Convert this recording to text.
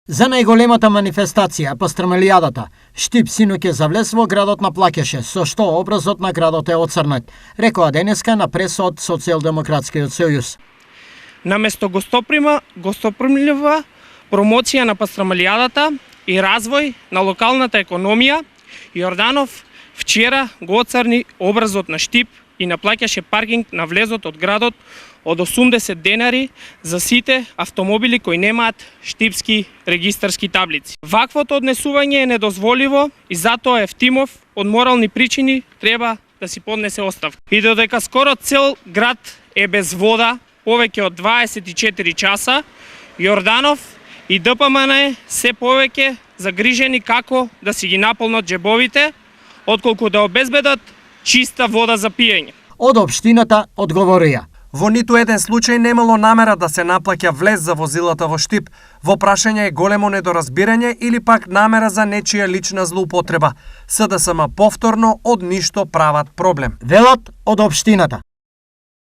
За најголемата манифестација по Страмалијадата, Штип синоќ за влез во градот наплакеше, со што образот на градот е оцрнат, рекоа денеска на преса од Социјалдемократскиот сојуз. Наместо гостопримлива промоција на Пастрамалијадата и развој на локалната економија, Јорданов вчера го оцрни образот на Штип и наплаќаше паркинг на влезот од градот од 80 денари за сите автомобили кои немаат штипски регистарски таблици. Ваквото однесување е недозволиво и затоа Евтимов од морални причини треба да си поднесе оставка. И додека скоро цел град е без вода повеќе од 24 часа, Јорданов и ДПМН се повеќе загрижени како да си ги наполнат џебовите, отколку да обезбедат чиста вода за пиење. Од општината одговорија: во ниту еден случај немало намера да се наплаќа влез за возилата во Штип. Во прашање е големо недоразбирање или пак намера за нечија лична злоупотреба. СДСМ повторно од ништо прават проблем. Велат од општината.